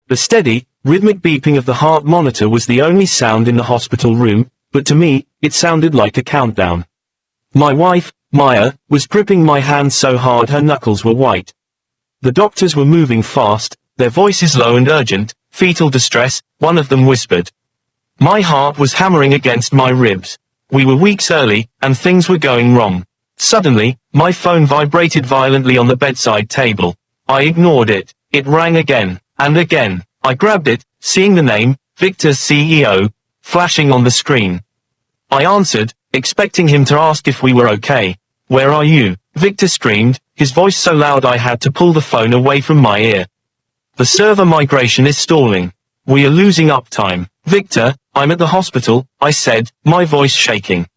The steady, rhythmic beeping of the heart monitor was the only sound in the hospital room, but to me, it sounded like a countdown. My wife, Maya, was gripping my hand so hard her knuckles were white. The doctors were moving fast, their voices low and urgent, fetal distress, one of them whispered. My heart was hammering against my ribs. We were weeks early, and things were going wrong. Suddenly, my phone vibrated violently on the bedside table. I ignored it. It rang again, and again. I grabbed it, seeing the name, Victor CEO, flashing on the screen. I answered, expecting him to ask if we were okay. Where are you? Victor screamed, his voice so loud I had to pull the phone away from my ear. The server migration is stalling. We are losing uptime. Victor, I'm at the hospital, I said, my voice shaking.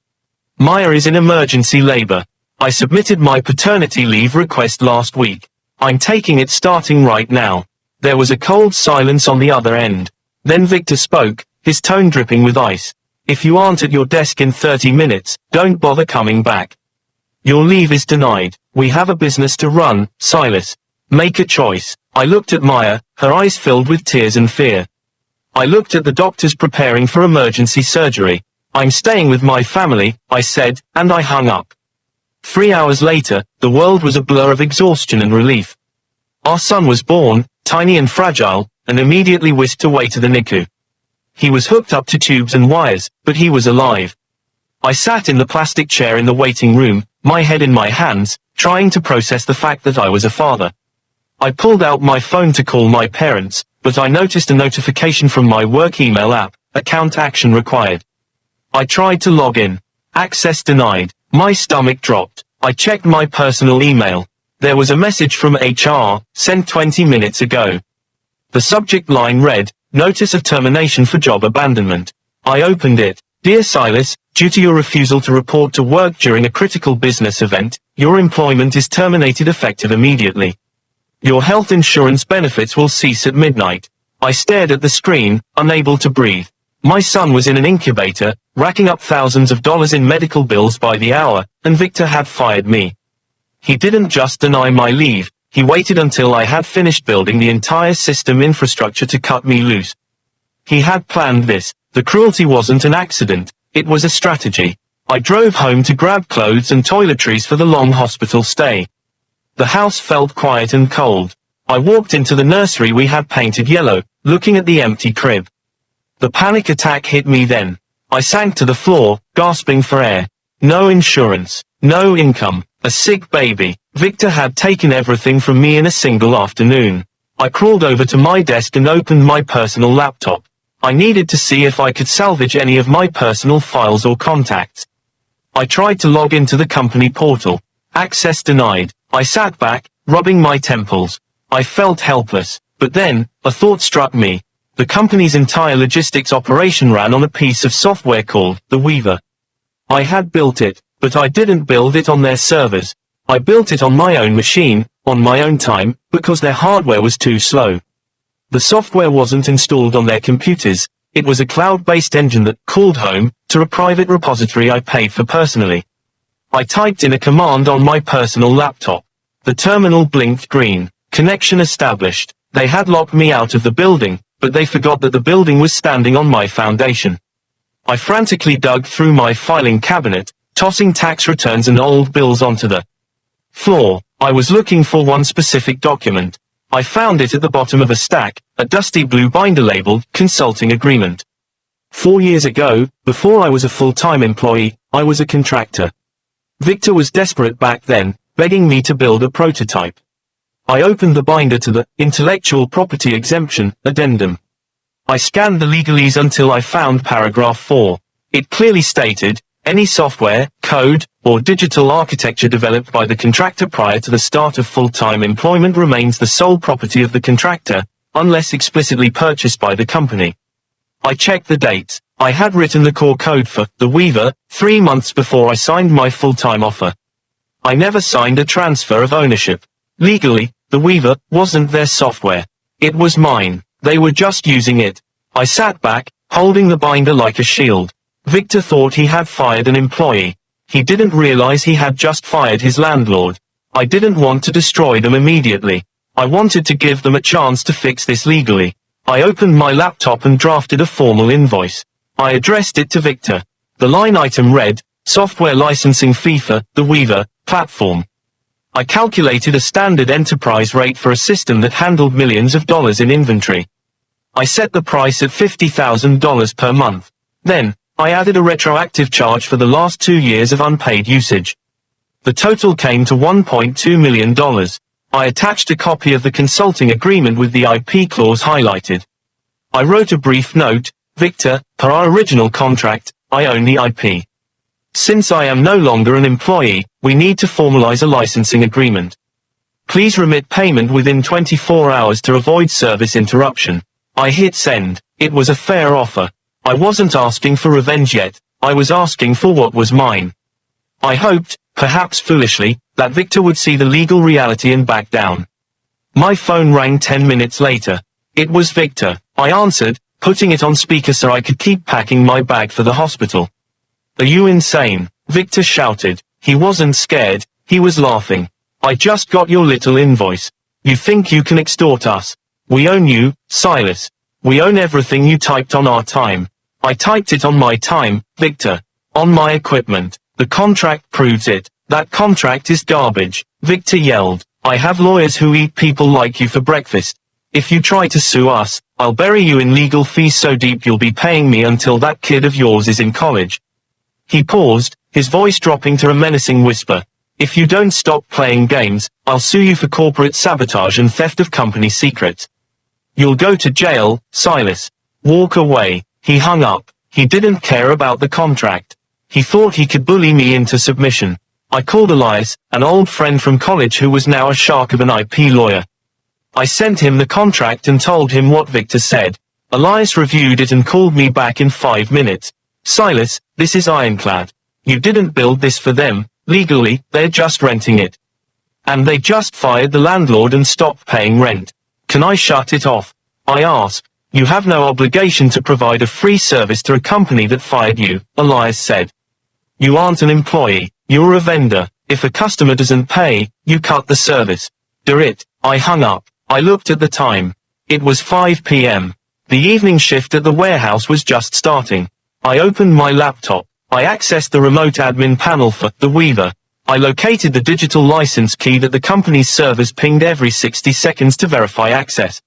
Maya is in emergency labor. I submitted my paternity leave request last week. I'm taking it starting right now. There was a cold silence on the other end. Then Victor spoke, his tone dripping with ice. If you aren't at your desk in 30 minutes, don't bother coming back. Your leave is denied. We have a business to run, Silas. Make a choice. I looked at Maya, her eyes filled with tears and fear. I looked at the doctors preparing for emergency surgery. I'm staying with my family, I said, and I hung up. 3 hours later, the world was a blur of exhaustion and relief. Our son was born, tiny and fragile, and immediately whisked away to the NICU. He was hooked up to tubes and wires, but he was alive. I sat in the plastic chair in the waiting room, my head in my hands, trying to process the fact that I was a father. I pulled out my phone to call my parents, but I noticed a notification from my work email app, account action required. I tried to log in. Access denied. My stomach dropped. I checked my personal email. There was a message from HR, sent 20 minutes ago. The subject line read, Notice of termination for job abandonment. I opened it. Dear Silas, due to your refusal to report to work during a critical business event, your employment is terminated effective immediately. Your health insurance benefits will cease at midnight. I stared at the screen, unable to breathe. My son was in an incubator, racking up thousands of dollars in medical bills by the hour, and Victor had fired me. He didn't just deny my leave, he waited until I had finished building the entire system infrastructure to cut me loose. He had planned this. The cruelty wasn't an accident, it was a strategy. I drove home to grab clothes and toiletries for the long hospital stay. The house felt quiet and cold. I walked into the nursery we had painted yellow, looking at the empty crib. The panic attack hit me then. I sank to the floor, gasping for air. No insurance, no income, a sick baby. Victor had taken everything from me in a single afternoon. I crawled over to my desk and opened my personal laptop. I needed to see if I could salvage any of my personal files or contacts. I tried to log into the company portal. Access denied. I sat back, rubbing my temples. I felt helpless. But then, a thought struck me. The company's entire logistics operation ran on a piece of software called the Weaver. I had built it, but I didn't build it on their servers. I built it on my own machine, on my own time, because their hardware was too slow. The software wasn't installed on their computers. It was a cloud-based engine that called home to a private repository I paid for personally. I typed in a command on my personal laptop. The terminal blinked green. Connection established. They had locked me out of the building, but they forgot that the building was standing on my foundation. I frantically dug through my filing cabinet, tossing tax returns and old bills onto the floor. I was looking for one specific document. I found it at the bottom of a stack, a dusty blue binder labeled Consulting Agreement. 4 years ago, before I was a full-time employee, I was a contractor. Victor was desperate back then, begging me to build a prototype. I opened the binder to the Intellectual Property Exemption Addendum. I scanned the legalese until I found paragraph 4. It clearly stated, any software, code, or digital architecture developed by the contractor prior to the start of full-time employment remains the sole property of the contractor, unless explicitly purchased by the company. I checked the dates. I had written the core code for the Weaver 3 months before I signed my full-time offer. I never signed a transfer of ownership. Legally, the Weaver wasn't their software. It was mine. They were just using it. I sat back, holding the binder like a shield. Victor thought he had fired an employee. He didn't realize he had just fired his landlord. I didn't want to destroy them immediately. I wanted to give them a chance to fix this legally. I opened my laptop and drafted a formal invoice. I addressed it to Victor. The line item read, software licensing fee for the Weaver platform. I calculated a standard enterprise rate for a system that handled millions of dollars in inventory. I set the price at $50,000 per month. Then, I added a retroactive charge for the last 2 years of unpaid usage. The total came to $1.2 million. I attached a copy of the consulting agreement with the IP clause highlighted. I wrote a brief note, Victor, per our original contract, I own the IP. Since I am no longer an employee, we need to formalize a licensing agreement. Please remit payment within 24 hours to avoid service interruption. I hit send. It was a fair offer. I wasn't asking for revenge yet, I was asking for what was mine. I hoped, perhaps foolishly, that Victor would see the legal reality and back down. My phone rang 10 minutes later. It was Victor. I answered, putting it on speaker so I could keep packing my bag for the hospital. Are you insane? Victor shouted. He wasn't scared, he was laughing. I just got your little invoice. You think you can extort us? We own you, Silas. We own everything you typed on our time. I typed it on my time, Victor. On my equipment. The contract proves it. That contract is garbage, Victor yelled. I have lawyers who eat people like you for breakfast. If you try to sue us, I'll bury you in legal fees so deep you'll be paying me until that kid of yours is in college. He paused, his voice dropping to a menacing whisper. If you don't stop playing games, I'll sue you for corporate sabotage and theft of company secrets. You'll go to jail, Silas. Walk away. He hung up. He didn't care about the contract. He thought he could bully me into submission. I called Elias, an old friend from college who was now a shark of an IP lawyer. I sent him the contract and told him what Victor said. Elias reviewed it and called me back in 5 minutes. Silas, this is ironclad. You didn't build this for them, legally, they're just renting it. And they just fired the landlord and stopped paying rent. Can I shut it off? I asked. You have no obligation to provide a free service to a company that fired you, Elias said. You aren't an employee, you're a vendor. If a customer doesn't pay, you cut the service. Do it. I hung up. I looked at the time. It was 5 p.m. The evening shift at the warehouse was just starting. I opened my laptop. I accessed the remote admin panel for the Weaver. I located the digital license key that the company's servers pinged every 60 seconds to verify access.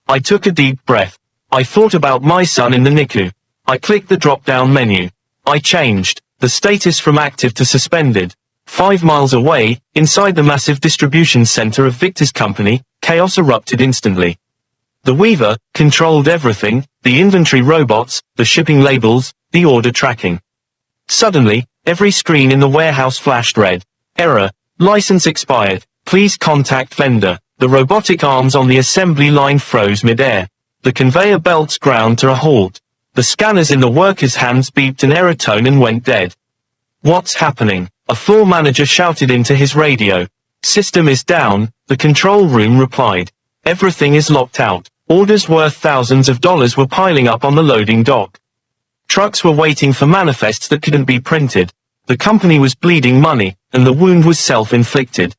I took a deep breath. I thought about my son in the NICU. I clicked the drop-down menu. I changed the status from active to suspended. 5 miles away, inside the massive distribution center of Victor's company, chaos erupted instantly. The Weaver controlled everything, the inventory robots, the shipping labels, the order tracking. Suddenly, every screen in the warehouse flashed red. Error. License expired. Please contact vendor. The robotic arms on the assembly line froze mid-air. The conveyor belts ground to a halt. The scanners in the workers' hands beeped an error tone and went dead. What's happening? A floor manager shouted into his radio. System is down, the control room replied. Everything is locked out. Orders worth thousands of dollars were piling up on the loading dock. Trucks were waiting for manifests that couldn't be printed. The company was bleeding money, and the wound was self-inflicted.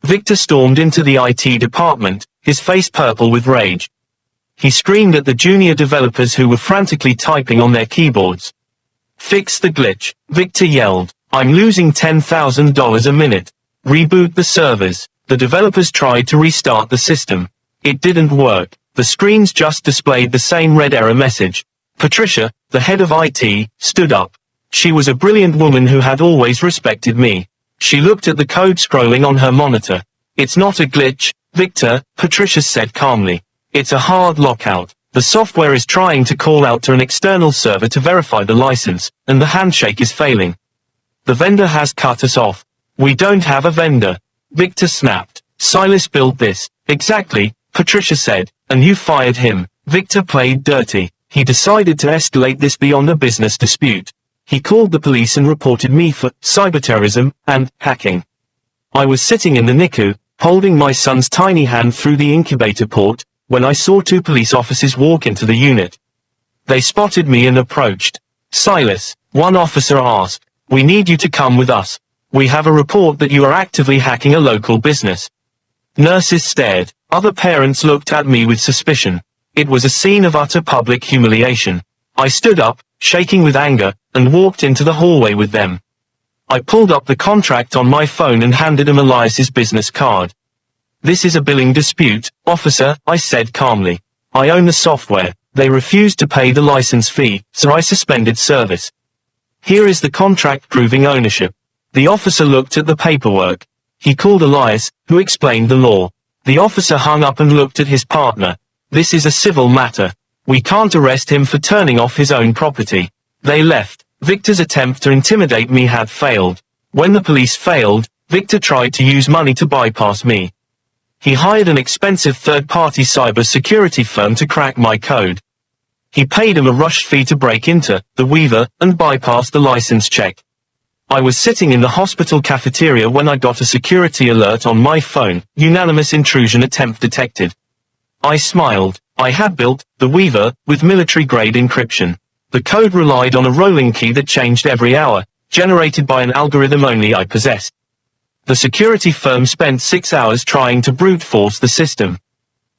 Victor stormed into the IT department, his face purple with rage. He screamed at the junior developers who were frantically typing on their keyboards. Fix the glitch, Victor yelled. I'm losing $10,000 a minute. Reboot the servers. The developers tried to restart the system. It didn't work. The screens just displayed the same red error message. Patricia, the head of IT, stood up. She was a brilliant woman who had always respected me. She looked at the code scrolling on her monitor. It's not a glitch, Victor, Patricia said calmly. It's a hard lockout. The software is trying to call out to an external server to verify the license, and the handshake is failing. The vendor has cut us off. We don't have a vendor. Victor snapped. Silas built this. Exactly, Patricia said, and you fired him. Victor played dirty. He decided to escalate this beyond a business dispute. He called the police and reported me for cyberterrorism and hacking. I was sitting in the NICU, holding my son's tiny hand through the incubator port, when I saw 2 police officers walk into the unit. They spotted me and approached. Silas, one officer asked, we need you to come with us. We have a report that you are actively hacking a local business. Nurses stared. Other parents looked at me with suspicion. It was a scene of utter public humiliation. I stood up, shaking with anger, and walked into the hallway with them. I pulled up the contract on my phone and handed him Elias's business card. "This is a billing dispute, officer," I said calmly. "I own the software. They refused to pay the license fee, so I suspended service. Here is the contract proving ownership." The officer looked at the paperwork. He called Elias, who explained the law. The officer hung up and looked at his partner. "This is a civil matter. We can't arrest him for turning off his own property." They left. Victor's attempt to intimidate me had failed. When the police failed, Victor tried to use money to bypass me. He hired an expensive third-party cybersecurity firm to crack my code. He paid him a rush fee to break into the Weaver and bypass the license check. I was sitting in the hospital cafeteria when I got a security alert on my phone: unanimous intrusion attempt detected. I smiled. I had built the Weaver with military-grade encryption. The code relied on a rolling key that changed every hour, generated by an algorithm only I possessed. The security firm spent 6 hours trying to brute force the system.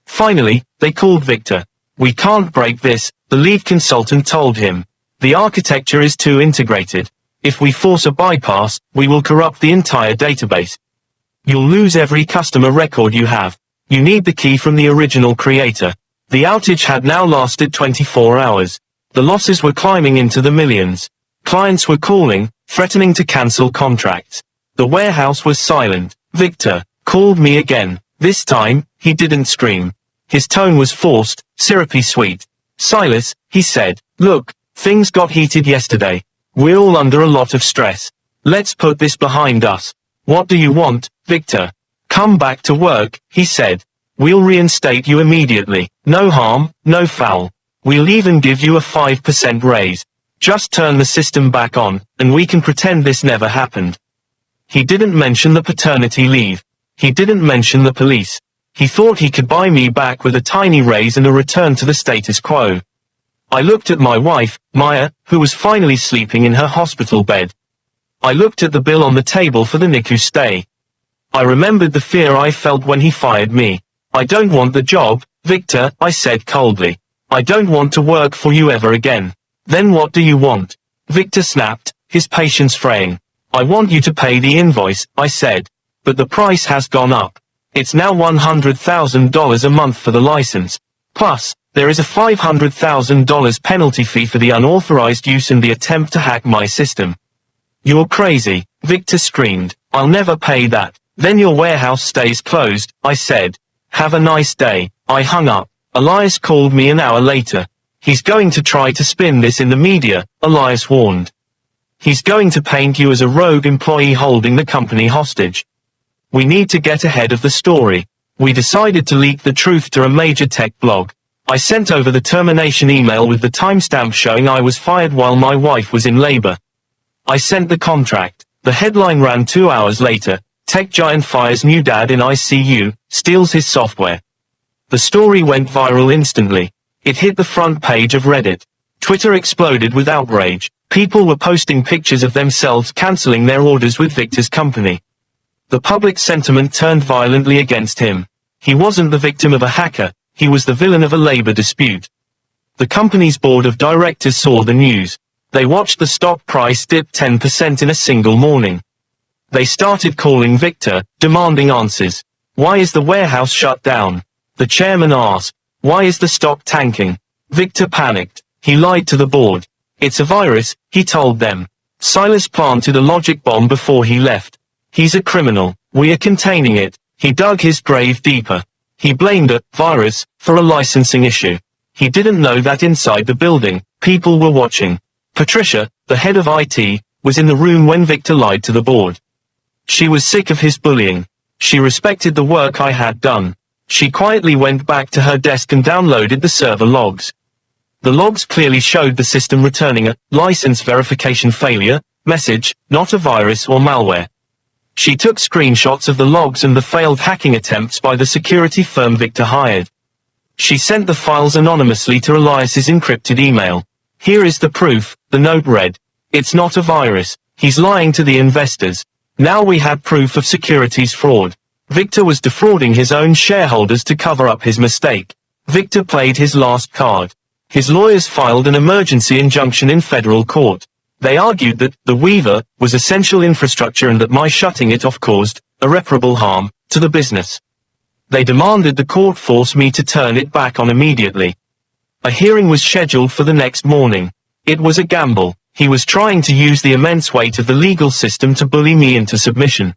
Finally, they called Victor. "We can't break this," the lead consultant told him. "The architecture is too integrated. If we force a bypass, we will corrupt the entire database. You'll lose every customer record you have. You need the key from the original creator." The outage had now lasted 24 hours. The losses were climbing into the millions. Clients were calling, threatening to cancel contracts. The warehouse was silent. Victor called me again. This time, he didn't scream. His tone was forced, syrupy sweet. "Silas," he said, "look, things got heated yesterday. We're all under a lot of stress. Let's put this behind us." "What do you want, Victor?" "Come back to work," he said. "We'll reinstate you immediately. No harm, no foul. We'll even give you a 5% raise. Just turn the system back on, and we can pretend this never happened." He didn't mention the paternity leave. He didn't mention the police. He thought he could buy me back with a tiny raise and a return to the status quo. I looked at my wife, Maya, who was finally sleeping in her hospital bed. I looked at the bill on the table for the NICU stay. I remembered the fear I felt when he fired me. "I don't want the job, Victor," I said coldly. "I don't want to work for you ever again." "Then what do you want?" Victor snapped, his patience fraying. "I want you to pay the invoice," I said. "But the price has gone up. It's now $100,000 a month for the license. Plus, there is a $500,000 penalty fee for the unauthorized use and the attempt to hack my system." "You're crazy," Victor screamed. "I'll never pay that." "Then your warehouse stays closed," I said. "Have a nice day." I hung up. Elias called me an hour later. "He's going to try to spin this in the media," Elias warned. "He's going to paint you as a rogue employee holding the company hostage. We need to get ahead of the story." We decided to leak the truth to a major tech blog. I sent over the termination email with the timestamp showing I was fired while my wife was in labor. I sent the contract. The headline ran 2 hours later: "Tech giant fires new dad in ICU, steals his software." The story went viral instantly. It hit the front page of Reddit. Twitter exploded with outrage. People were posting pictures of themselves canceling their orders with Victor's company. The public sentiment turned violently against him. He wasn't the victim of a hacker, he was the villain of a labor dispute. The company's board of directors saw the news. They watched the stock price dip 10% in a single morning. They started calling Victor, demanding answers. "Why is the warehouse shut down?" The chairman asked. "Why is the stock tanking?" Victor panicked. He lied to the board. "It's a virus," he told them. Silas planted a logic bomb before he left. "He's a criminal. We are containing it." He dug his grave deeper. He blamed a virus for a licensing issue. He didn't know that inside the building, people were watching. Patricia, the head of IT, was in the room when Victor lied to the board. She was sick of his bullying. She respected the work I had done. She quietly went back to her desk and downloaded the server logs. The logs clearly showed the system returning a license verification failure message, not a virus or malware. She took screenshots of the logs and the failed hacking attempts by the security firm Victor hired. She sent the files anonymously to Elias's encrypted email. "Here is the proof," the note read. "It's not a virus. He's lying to the investors." Now we had proof of securities fraud. Victor was defrauding his own shareholders to cover up his mistake. Victor played his last card. His lawyers filed an emergency injunction in federal court. They argued that the Weaver was essential infrastructure and that my shutting it off caused irreparable harm to the business. They demanded the court force me to turn it back on immediately. A hearing was scheduled for the next morning. It was a gamble. He was trying to use the immense weight of the legal system to bully me into submission.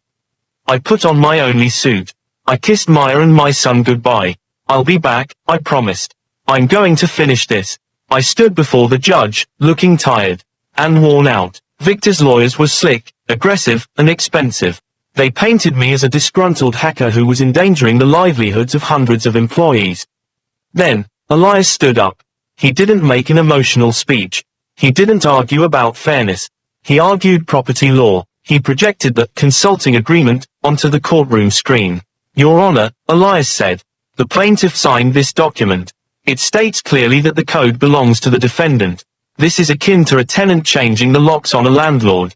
I put on my only suit. I kissed Maya and my son goodbye. I'll be back, I promised. I'm going to finish this. I stood before the judge, looking tired and worn out. Victor's lawyers were slick, aggressive, and expensive. They painted me as a disgruntled hacker who was endangering the livelihoods of hundreds of employees. Then, Elias stood up. He didn't make an emotional speech. He didn't argue about fairness. He argued property law. He projected the consulting agreement onto the courtroom screen. Your Honor, Elias said. The plaintiff signed this document. It states clearly that the code belongs to the defendant. This is akin to a tenant changing the locks on a landlord.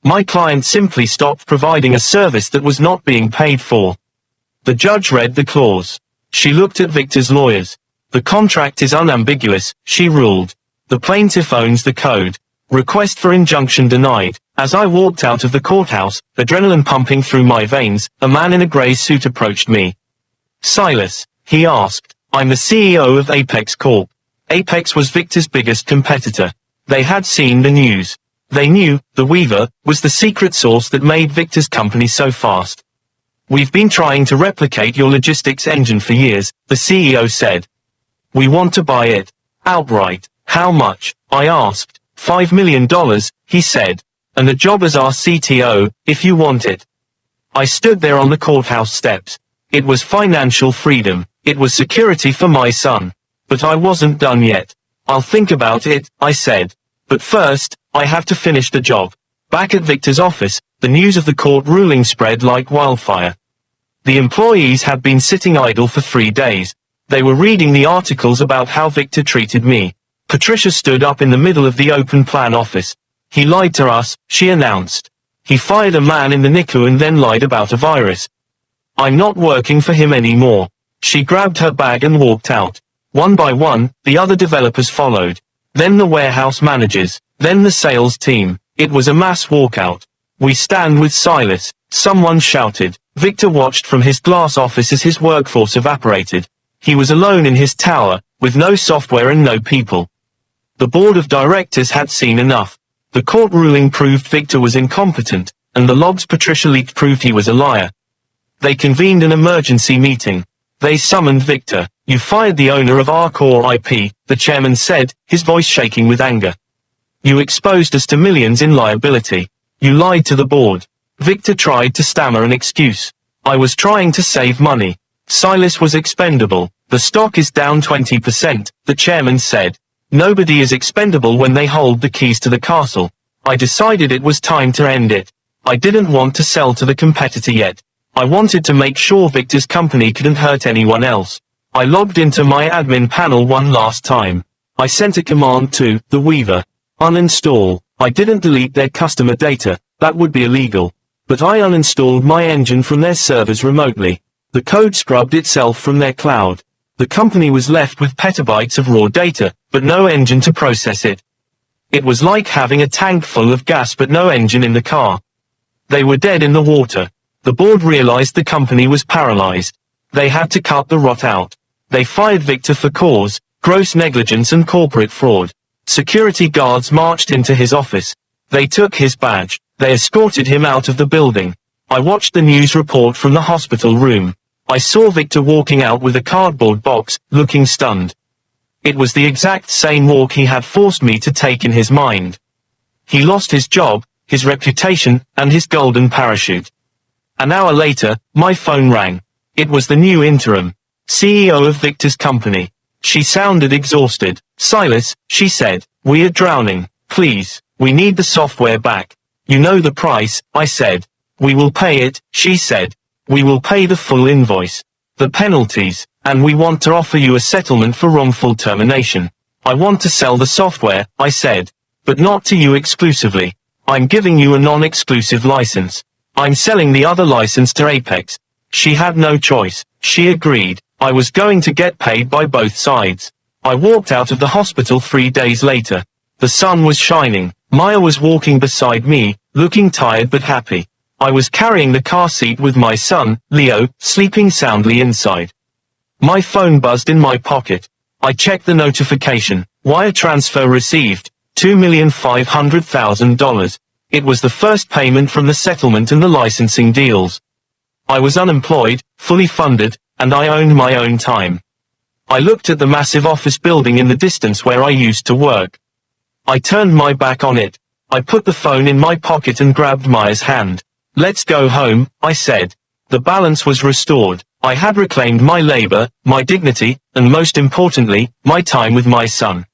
My client simply stopped providing a service that was not being paid for. The judge read the clause. She looked at Victor's lawyers. The contract is unambiguous, she ruled. The plaintiff owns the code. Request for injunction denied. As I walked out of the courthouse, adrenaline pumping through my veins, a man in a gray suit approached me. Silas, he asked. I'm the CEO of Apex Corp. Apex was Victor's biggest competitor. They had seen the news. They knew the Weaver was the secret sauce that made Victor's company so fast. We've been trying to replicate your logistics engine for years, the CEO said. We want to buy it. Outright. How much? I asked. $5 million, he said. And a job as our CTO, if you want it. I stood there on the courthouse steps. It was financial freedom. It was security for my son. But I wasn't done yet. I'll think about it, I said. But first, I have to finish the job. Back at Victor's office, the news of the court ruling spread like wildfire. The employees had been sitting idle for 3 days. They were reading the articles about how Victor treated me. Patricia stood up in the middle of the open plan office. He lied to us, she announced. He fired a man in the NICU and then lied about a virus. I'm not working for him anymore. She grabbed her bag and walked out. One by one, the other developers followed. Then the warehouse managers. Then the sales team. It was a mass walkout. We stand with Silas, someone shouted. Victor watched from his glass office as his workforce evaporated. He was alone in his tower, with no software and no people. The board of directors had seen enough. The court ruling proved Victor was incompetent, and the logs Patricia leaked proved he was a liar. They convened an emergency meeting. They summoned Victor. You fired the owner of our core IP, the chairman said, his voice shaking with anger. You exposed us to millions in liability. You lied to the board. Victor tried to stammer an excuse. I was trying to save money. Silas was expendable. The stock is down 20%, the chairman said. Nobody is expendable when they hold the keys to the castle. I decided it was time to end it. I didn't want to sell to the competitor yet. I wanted to make sure Victor's company couldn't hurt anyone else. I logged into my admin panel one last time. I sent a command to the Weaver. Uninstall. I didn't delete their customer data, that would be illegal. But I uninstalled my engine from their servers remotely. The code scrubbed itself from their cloud. The company was left with petabytes of raw data, but no engine to process it. It was like having a tank full of gas but no engine in the car. They were dead in the water. The board realized the company was paralyzed. They had to cut the rot out. They fired Victor for cause, gross negligence and corporate fraud. Security guards marched into his office. They took his badge. They escorted him out of the building. I watched the news report from the hospital room. I saw Victor walking out with a cardboard box, looking stunned. It was the exact same walk he had forced me to take in his mind. He lost his job, his reputation, and his golden parachute. An hour later, my phone rang. It was the new interim CEO of Victor's company. She sounded exhausted. Silas, she said, we are drowning. Please, we need the software back. You know the price, I said. We will pay it, she said. We will pay the full invoice. The penalties, and we want to offer you a settlement for wrongful termination. I want to sell the software, I said. But not to you exclusively. I'm giving you a non-exclusive license. I'm selling the other license to Apex. She had no choice. She agreed. I was going to get paid by both sides. I walked out of the hospital 3 days later. The sun was shining. Maya was walking beside me, looking tired but happy. I was carrying the car seat with my son, Leo, sleeping soundly inside. My phone buzzed in my pocket. I checked the notification. Wire transfer received. $2,500,000. It was the first payment from the settlement and the licensing deals. I was unemployed, fully funded, and I owned my own time. I looked at the massive office building in the distance where I used to work. I turned my back on it. I put the phone in my pocket and grabbed Maya's hand. "Let's go home," I said. The balance was restored. I had reclaimed my labor, my dignity, and most importantly, my time with my son.